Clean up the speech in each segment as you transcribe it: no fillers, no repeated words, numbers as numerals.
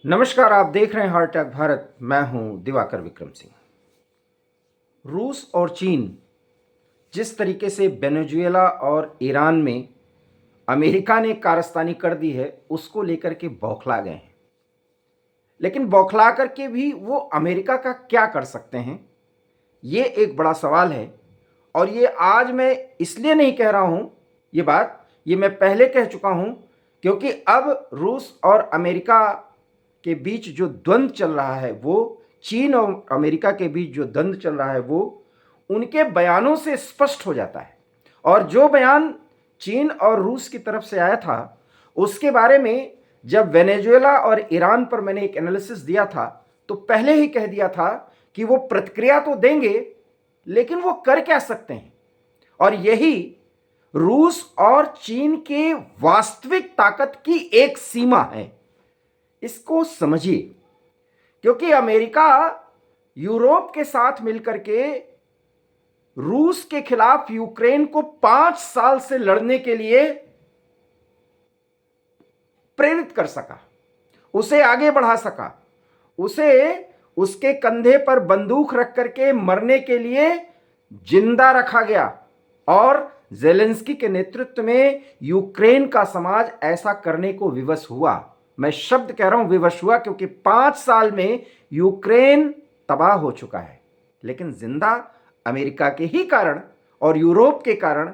नमस्कार, आप देख रहे हैं हार्ट अटैक भारत। मैं हूं दिवाकर विक्रम सिंह। रूस और चीन जिस तरीके से वेनेजुएला और ईरान में अमेरिका ने कारस्तानी कर दी है, उसको लेकर के बौखला गए हैं। लेकिन बौखला करके भी वो अमेरिका का क्या कर सकते हैं, ये एक बड़ा सवाल है। और ये आज मैं इसलिए नहीं कह रहा हूं, ये मैं पहले कह चुका हूं, क्योंकि अब रूस और अमेरिका के बीच जो द्वंद्व चल रहा है, वो चीन और अमेरिका के बीच जो द्वंद्व चल रहा है, वो उनके बयानों से स्पष्ट हो जाता है। और जो बयान चीन और रूस की तरफ से आया था, उसके बारे में जब वेनेजुएला और ईरान पर मैंने एक एनालिसिस दिया था, तो पहले ही कह दिया था कि वो प्रतिक्रिया तो देंगे, लेकिन वो कर क्या सकते हैं। और यही रूस और चीन के वास्तविक ताकत की एक सीमा है, इसको समझिए। क्योंकि अमेरिका यूरोप के साथ मिलकर के रूस के खिलाफ यूक्रेन को 5 साल से लड़ने के लिए प्रेरित कर सका, उसे आगे बढ़ा सका, उसे उसके कंधे पर बंदूक रख करके मरने के लिए जिंदा रखा गया। और जेलेंस्की के नेतृत्व में यूक्रेन का समाज ऐसा करने को विवश हुआ। मैं शब्द कह रहा हूं विवश हुआ, क्योंकि 5 साल में यूक्रेन तबाह हो चुका है, लेकिन जिंदा अमेरिका के ही कारण और यूरोप के कारण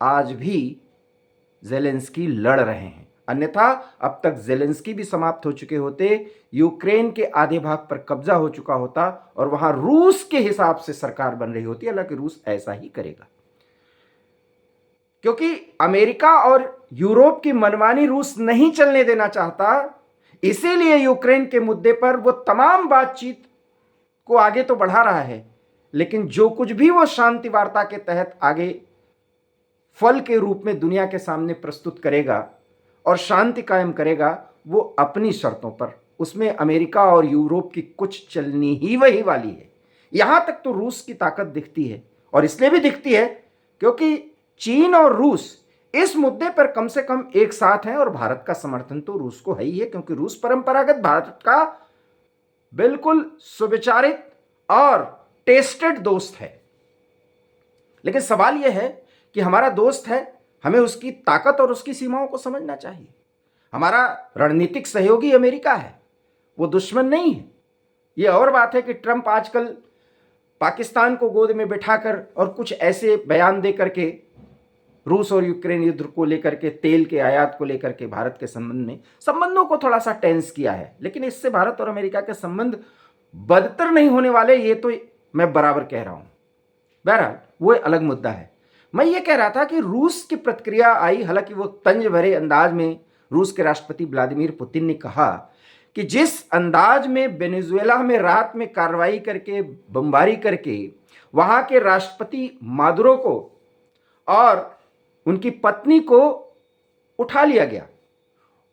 आज भी जेलेंस्की लड़ रहे हैं। अन्यथा अब तक जेलेंस्की भी समाप्त हो चुके होते, यूक्रेन के आधे भाग पर कब्जा हो चुका होता और वहां रूस के हिसाब से सरकार बन रही होती। हालांकि रूस ऐसा ही करेगा, क्योंकि अमेरिका और यूरोप की मनमानी रूस नहीं चलने देना चाहता। इसीलिए यूक्रेन के मुद्दे पर वो तमाम बातचीत को आगे तो बढ़ा रहा है, लेकिन जो कुछ भी वो शांति वार्ता के तहत आगे फल के रूप में दुनिया के सामने प्रस्तुत करेगा और शांति कायम करेगा, वो अपनी शर्तों पर। उसमें अमेरिका और यूरोप की कुछ चलनी ही वही वाली है। यहां तक तो रूस की ताकत दिखती है, और इसलिए भी दिखती है क्योंकि चीन और रूस इस मुद्दे पर कम से कम एक साथ हैं। और भारत का समर्थन तो रूस को है ही है, क्योंकि रूस परंपरागत भारत का बिल्कुल सुविचारित और टेस्टेड दोस्त है। लेकिन सवाल यह है कि हमारा दोस्त है, हमें उसकी ताकत और उसकी सीमाओं को समझना चाहिए। हमारा रणनीतिक सहयोगी अमेरिका है, वो दुश्मन नहीं है। ये और बात है कि ट्रंप आजकल पाकिस्तान को गोद में बिठाकर और कुछ ऐसे बयान दे करके रूस और यूक्रेन युद्ध को लेकर के, तेल के आयात को लेकर के भारत के संबंधों को थोड़ा सा टेंस किया है। लेकिन इससे भारत और अमेरिका के संबंध बदतर नहीं होने वाले, ये तो मैं बराबर कह रहा हूं। बहरहाल वो अलग मुद्दा है। मैं ये कह रहा था कि रूस की प्रतिक्रिया आई, हालांकि वो तंज भरे अंदाज में रूस के राष्ट्रपति व्लादिमीर पुतिन ने कहा कि जिस अंदाज में वेनेजुएला में रात में कार्रवाई करके, बमबारी करके वहां के राष्ट्रपति मादुरो को और उनकी पत्नी को उठा लिया गया,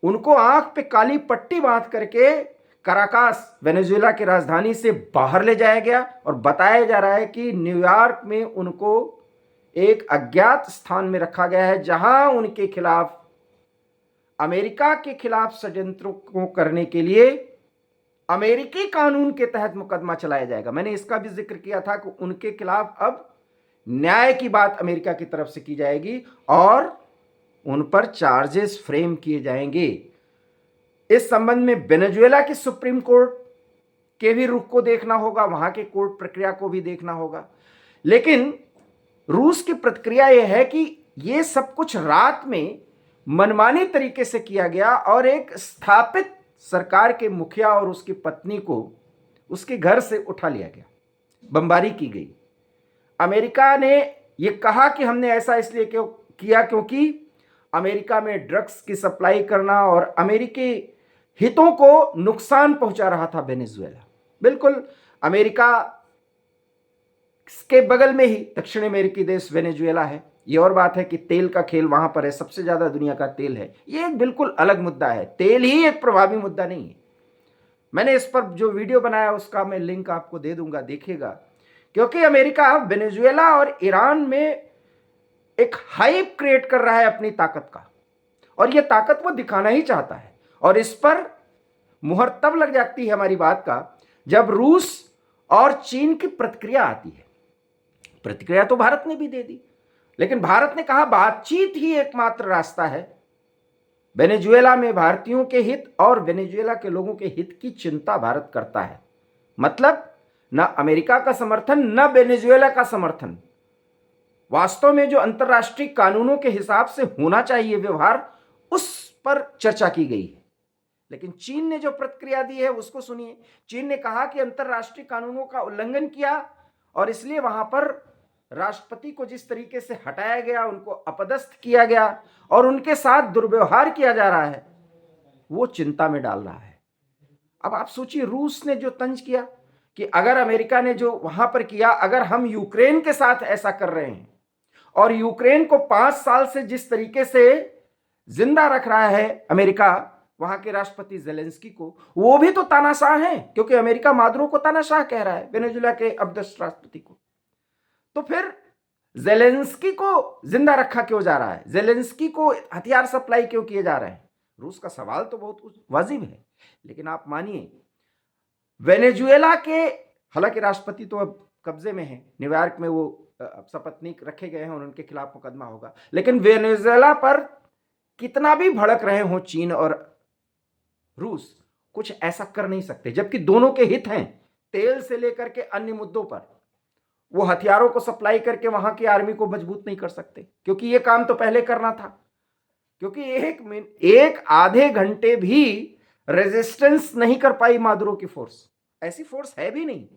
उनको आंख पे काली पट्टी बांध करके कराकास, वेनेजुएला की राजधानी से बाहर ले जाया गया, और बताया जा रहा है कि न्यूयॉर्क में उनको एक अज्ञात स्थान में रखा गया है, जहां उनके खिलाफ, अमेरिका के खिलाफ षड्यंत्रों को करने के लिए अमेरिकी कानून के तहत मुकदमा चलाया जाएगा। मैंने इसका भी जिक्र किया था कि उनके खिलाफ अब न्याय की बात अमेरिका की तरफ से की जाएगी और उन पर चार्जेस फ्रेम किए जाएंगे। इस संबंध में वेनेजुएला की सुप्रीम कोर्ट के भी रुख को देखना होगा, वहां के कोर्ट प्रक्रिया को भी देखना होगा। लेकिन रूस की प्रतिक्रिया यह है कि यह सब कुछ रात में मनमानी तरीके से किया गया और एक स्थापित सरकार के मुखिया और उसकी पत्नी को उसके घर से उठा लिया गया, बमबारी की गई। अमेरिका ने यह कहा कि हमने ऐसा इसलिए क्यों किया क्योंकि अमेरिका में ड्रग्स की सप्लाई करना और अमेरिकी हितों को नुकसान पहुंचा रहा था वेनेजुएला। बिल्कुल अमेरिका के बगल में ही दक्षिण अमेरिकी देश वेनेजुएला है। ये और बात है कि तेल का खेल वहां पर है, सबसे ज्यादा दुनिया का तेल है। ये एक बिल्कुल अलग मुद्दा है, तेल ही एक प्रभावी मुद्दा नहीं है। मैंने इस पर जो वीडियो बनाया उसका मैं लिंक आपको दे दूंगा, देखिएगा। क्योंकि अमेरिका वेनेजुएला और ईरान में एक हाइप क्रिएट कर रहा है अपनी ताकत का, और यह ताकत वो दिखाना ही चाहता है। और इस पर मुहर तब लग जाती है हमारी बात का जब रूस और चीन की प्रतिक्रिया आती है। प्रतिक्रिया तो भारत ने भी दे दी, लेकिन भारत ने कहा बातचीत ही एकमात्र रास्ता है। वेनेजुएला में भारतीयों के हित और वेनेजुएला के लोगों के हित की चिंता भारत करता है। मतलब न अमेरिका का समर्थन न वेनेजुएला का समर्थन। वास्तव में जो अंतर्राष्ट्रीय कानूनों के हिसाब से होना चाहिए व्यवहार, उस पर चर्चा की गई है। लेकिन चीन ने जो प्रतिक्रिया दी है उसको सुनिए। चीन ने कहा कि अंतर्राष्ट्रीय कानूनों का उल्लंघन किया और इसलिए वहां पर राष्ट्रपति को जिस तरीके से हटाया गया, उनको अपदस्थ किया गया और उनके साथ दुर्व्यवहार किया जा रहा है, वो चिंता में डाल रहा है। अब आप सोचिए, रूस ने जो तंज किया कि अगर अमेरिका ने जो वहां पर किया, अगर हम यूक्रेन के साथ ऐसा कर रहे हैं और यूक्रेन को 5 साल से जिस तरीके से जिंदा रख रहा है अमेरिका, वहां के राष्ट्रपति जेलेंस्की को, वो भी तो तानाशाह हैं, क्योंकि अमेरिका मादुरो को तानाशाह कह रहा है, वेनेजुएला के अपदस्थ राष्ट्रपति को। तो फिर जेलेंस्की को जिंदा रखा क्यों जा रहा है? जेलेंस्की को हथियार सप्लाई क्यों किए जा रहे हैं? रूस का सवाल तो बहुत वाजिब है। लेकिन आप मानिए, वेनेजुएला के, हालांकि राष्ट्रपति तो अब कब्जे में है, न्यूयॉर्क में वो सपत्नीक रखे गए हैं और उनके खिलाफ मुकदमा होगा, लेकिन वेनेजुएला पर कितना भी भड़क रहे हो चीन और रूस, कुछ ऐसा कर नहीं सकते, जबकि दोनों के हित हैं। तेल से लेकर के अन्य मुद्दों पर वो हथियारों को सप्लाई करके वहां की आर्मी को मजबूत नहीं कर सकते, क्योंकि ये काम तो पहले करना था। क्योंकि एक आधे घंटे भी रेजिस्टेंस नहीं कर पाई मादुरो की फोर्स, ऐसी फोर्स है भी नहीं।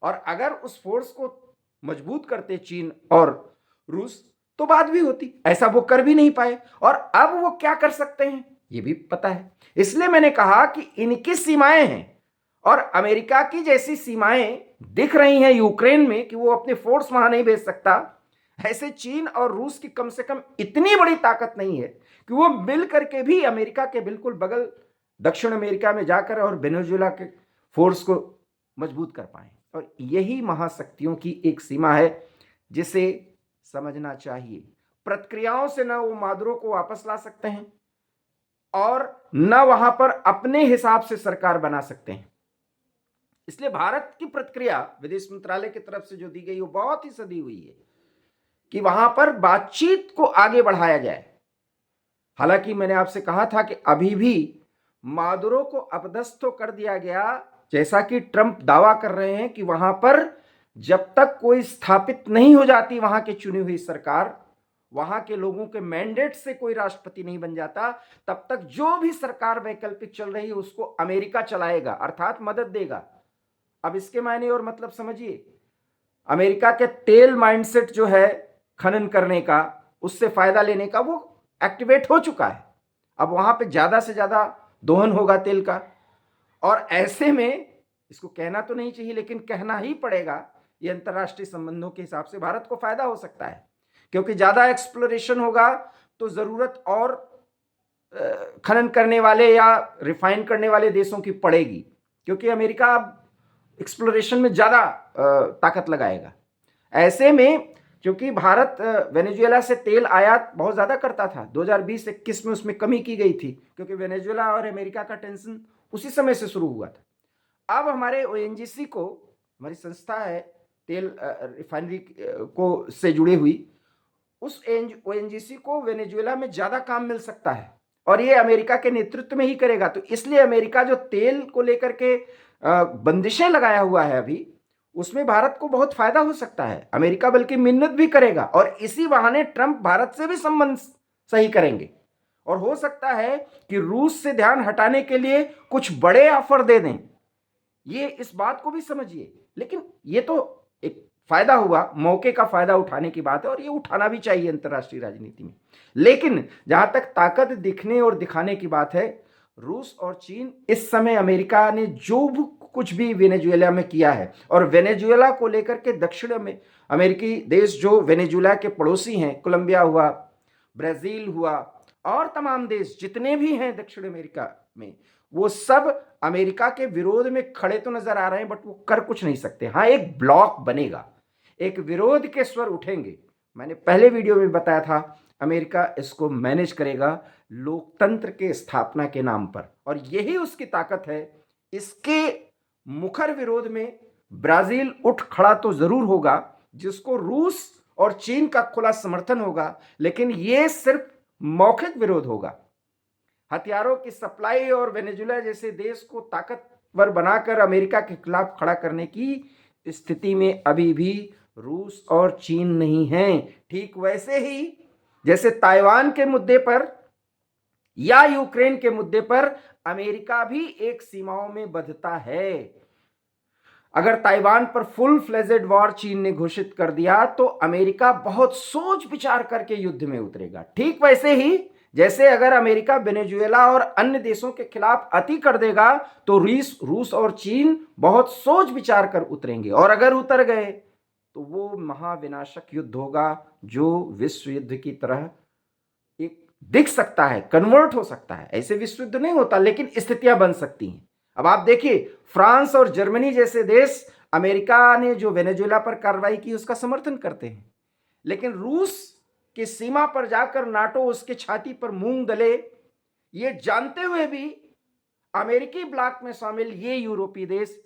और अगर उस फोर्स को मजबूत करते चीन और रूस तो बात भी होती, ऐसा वो कर भी नहीं पाए। और अब वो क्या कर सकते हैं ये भी पता है। इसलिए मैंने कहा कि इनकी सीमाएं हैं और अमेरिका की जैसी सीमाएं दिख रही हैं यूक्रेन में कि वो अपने फोर्स वहां नहीं भेज सकता, ऐसे चीन और रूस की कम से कम इतनी बड़ी ताकत नहीं है कि वो मिल करके भी अमेरिका के बिल्कुल बगल दक्षिण अमेरिका में जाकर और वेनेजुएला के फोर्स को मजबूत कर पाए। और यही महाशक्तियों की एक सीमा है जिसे समझना चाहिए। प्रतिक्रियाओं से न वो मादुरो को वापस ला सकते हैं और न वहां पर अपने हिसाब से सरकार बना सकते हैं। इसलिए भारत की प्रतिक्रिया विदेश मंत्रालय की तरफ से जो दी गई वो बहुत ही सदी हुई है कि वहां पर बातचीत को आगे बढ़ाया जाए। हालांकि मैंने आपसे कहा था कि अभी भी मादुरो को अपदस्थ तो कर दिया गया, जैसा कि ट्रंप दावा कर रहे हैं कि वहां पर जब तक कोई स्थापित नहीं हो जाती वहां की चुनी हुई सरकार, वहां के लोगों के मैंडेट से कोई राष्ट्रपति नहीं बन जाता, तब तक जो भी सरकार वैकल्पिक चल रही है उसको अमेरिका चलाएगा, अर्थात मदद देगा। अब इसके मायने और मतलब समझिए, अमेरिका के तेल माइंडसेट जो है खनन करने का, उससे फायदा लेने का, वो एक्टिवेट हो चुका है। अब वहां पे ज्यादा से ज्यादा दोहन होगा तेल का। और ऐसे में इसको कहना तो नहीं चाहिए लेकिन कहना ही पड़ेगा, ये अंतर्राष्ट्रीय संबंधों के हिसाब से भारत को फायदा हो सकता है, क्योंकि ज्यादा एक्सप्लोरेशन होगा तो जरूरत और खनन करने वाले या रिफाइन करने वाले देशों की पड़ेगी, क्योंकि अमेरिका अब एक्सप्लोरेशन में ज्यादा ताकत लगाएगा। ऐसे में क्योंकि भारत वेनेजुएला से तेल आयात बहुत ज्यादा करता था, 2020-21 में उसमें कमी की गई थी, क्योंकि वेनेजुएला और अमेरिका का टेंशन उसी समय से शुरू हुआ था। अब हमारे ओएनजीसी को, हमारी संस्था है तेल रिफाइनरी को से जुड़ी हुई, उस ओएनजीसी को वेनेजुएला में ज्यादा काम मिल सकता है और ये अमेरिका के नेतृत्व में ही करेगा। तो इसलिए अमेरिका जो तेल को लेकर के बंदिशें लगाया हुआ है अभी, उसमें भारत को बहुत फायदा हो सकता है। अमेरिका बल्कि मिन्नत भी करेगा और इसी बहाने ट्रंप भारत से भी संबंध सही करेंगे और हो सकता है कि रूस से ध्यान हटाने के लिए कुछ बड़े ऑफर दे दें। ये इस बात को भी समझिए। लेकिन ये तो एक फायदा हुआ, मौके का फायदा उठाने की बात है और ये उठाना भी चाहिए अंतर्राष्ट्रीय राजनीति में। लेकिन जहां तक ताकत दिखने और दिखाने की बात है, रूस और चीन इस समय अमेरिका ने जो कुछ भी वेनेजुएला में किया है, और वेनेजुएला को लेकर के दक्षिण में अमेरिकी देश जो वेनेजुएला के पड़ोसी हैं, कोलंबिया हुआ, ब्राजील हुआ और तमाम देश जितने भी हैं दक्षिण अमेरिका में, वो सब अमेरिका के विरोध में खड़े तो नजर आ रहे हैं, बट वो कर कुछ नहीं सकते। हाँ, एक ब्लॉक बनेगा, एक विरोध के स्वर उठेंगे। मैंने पहले वीडियो में बताया था अमेरिका इसको मैनेज करेगा लोकतंत्र के स्थापना के नाम पर, और यही उसकी ताकत है। इसके मुखर विरोध में ब्राजील उठ खड़ा तो जरूर होगा, जिसको रूस और चीन का खुला समर्थन होगा, लेकिन यह सिर्फ मौखिक विरोध होगा। हथियारों की सप्लाई और वेनेजुएला जैसे देश को ताकतवर बनाकर अमेरिका के खिलाफ खड़ा करने की स्थिति में अभी भी रूस और चीन नहीं है। ठीक वैसे ही जैसे ताइवान के मुद्दे पर या यूक्रेन के मुद्दे पर अमेरिका भी एक सीमाओं में बंधता है। अगर ताइवान पर फुल फ्लेजेड वॉर चीन ने घोषित कर दिया तो अमेरिका बहुत सोच विचार करके युद्ध में उतरेगा। ठीक वैसे ही जैसे अगर अमेरिका वेनेजुएला और अन्य देशों के खिलाफ अति कर देगा तो रूस और चीन बहुत सोच विचार कर उतरेंगे, और अगर उतर गए तो वो महाविनाशक युद्ध होगा जो विश्व युद्ध की तरह एक दिख सकता है, कन्वर्ट हो सकता है। ऐसे विश्व युद्ध नहीं होता, लेकिन स्थितियां बन सकती हैं। अब आप देखिए, फ्रांस और जर्मनी जैसे देश अमेरिका ने जो वेनेजुएला पर कार्रवाई की उसका समर्थन करते हैं, लेकिन रूस की सीमा पर जाकर नाटो उसके छाती पर मूंग दले, ये जानते हुए भी अमेरिकी ब्लॉक में शामिल ये यूरोपीय देश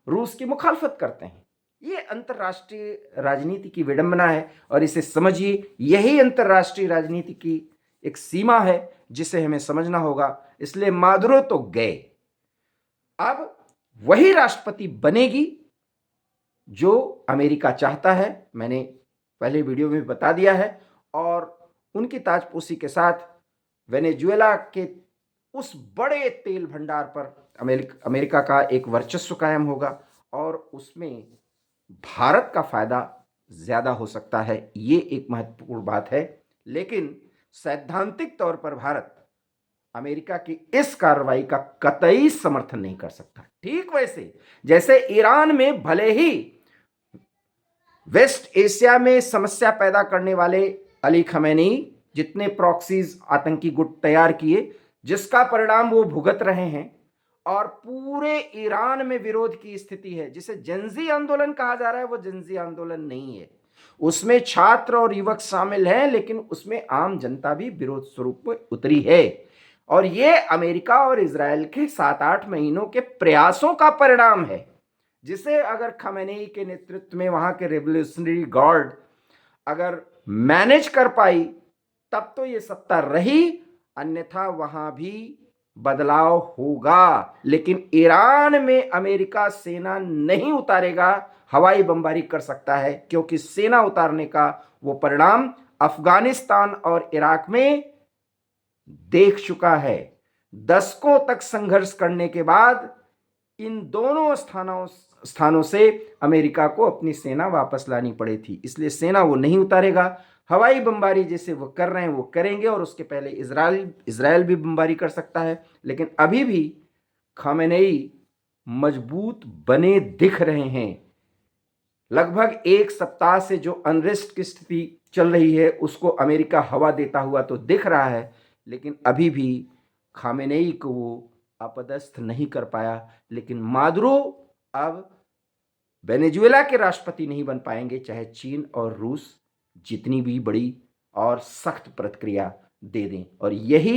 रूस की मुखालफत करते हैं। ये अंतर्राष्ट्रीय राजनीति की विडंबना है, और इसे समझिए, यही अंतर्राष्ट्रीय राजनीति की एक सीमा है जिसे हमें समझना होगा। इसलिए मादुरो तो गए, अब वही राष्ट्रपति बनेगी जो अमेरिका चाहता है। मैंने पहले वीडियो में बता दिया है, और उनकी ताजपोशी के साथ वेनेजुएला के उस बड़े तेल भंडार पर अमेरिका का एक वर्चस्व कायम होगा, और उसमें भारत का फायदा ज्यादा हो सकता है। ये एक महत्वपूर्ण बात है, लेकिन सैद्धांतिक तौर पर भारत अमेरिका की इस कार्रवाई का कतई समर्थन नहीं कर सकता। ठीक वैसे जैसे ईरान में भले ही वेस्ट एशिया में समस्या पैदा करने वाले अली खमेनी जितने प्रॉक्सीज आतंकी गुट तैयार किए, जिसका परिणाम वो भुगत रहे हैं, और पूरे ईरान में विरोध की स्थिति है, जिसे जंजी आंदोलन कहा जा रहा है, वो जंजी आंदोलन नहीं है। उसमें छात्र और युवक शामिल हैं, लेकिन उसमें आम जनता भी विरोध स्वरूप में उतरी है। और ये अमेरिका और इजराइल के 7-8 महीनों के प्रयासों का परिणाम है, जिसे अगर खमेनी के नेतृत्व में वहां के रेवोल्यूशनरी गार्ड अगर मैनेज कर पाई तब तो ये सत्ता रही, अन्यथा वहां भी बदलाव होगा। लेकिन ईरान में अमेरिका सेना नहीं उतारेगा, हवाई बमबारी कर सकता है, क्योंकि सेना उतारने का वो परिणाम अफगानिस्तान और इराक में देख चुका है। दशकों तक संघर्ष करने के बाद इन दोनों स्थानों से अमेरिका को अपनी सेना वापस लानी पड़ी थी, इसलिए सेना वो नहीं उतारेगा। हवाई बमबारी जैसे वो कर रहे हैं वो करेंगे, और उसके पहले इजराइल भी बमबारी कर सकता है। लेकिन अभी भी खामेनेई मजबूत बने दिख रहे हैं। लगभग एक सप्ताह से जो अनरेस्ट की स्थिति चल रही है उसको अमेरिका हवा देता हुआ तो दिख रहा है, लेकिन अभी भी खामेनेई को वो अपदस्थ नहीं कर पाया। लेकिन मादुरो अब वेनेजुएला के राष्ट्रपति नहीं बन पाएंगे, चाहे चीन और रूस जितनी भी बड़ी और सख्त प्रतिक्रिया दे दें। और यही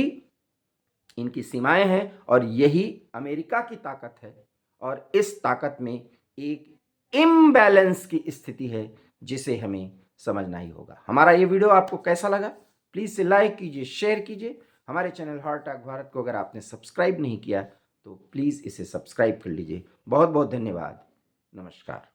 इनकी सीमाएं हैं, और यही अमेरिका की ताकत है, और इस ताकत में एक इम्बैलेंस की स्थिति है जिसे हमें समझना ही होगा। हमारा ये वीडियो आपको कैसा लगा, प्लीज़ से लाइक कीजिए, शेयर कीजिए। हमारे चैनल हॉट टॉक भारत को अगर आपने सब्सक्राइब नहीं किया तो प्लीज़ इसे सब्सक्राइब कर लीजिए। बहुत बहुत धन्यवाद। नमस्कार।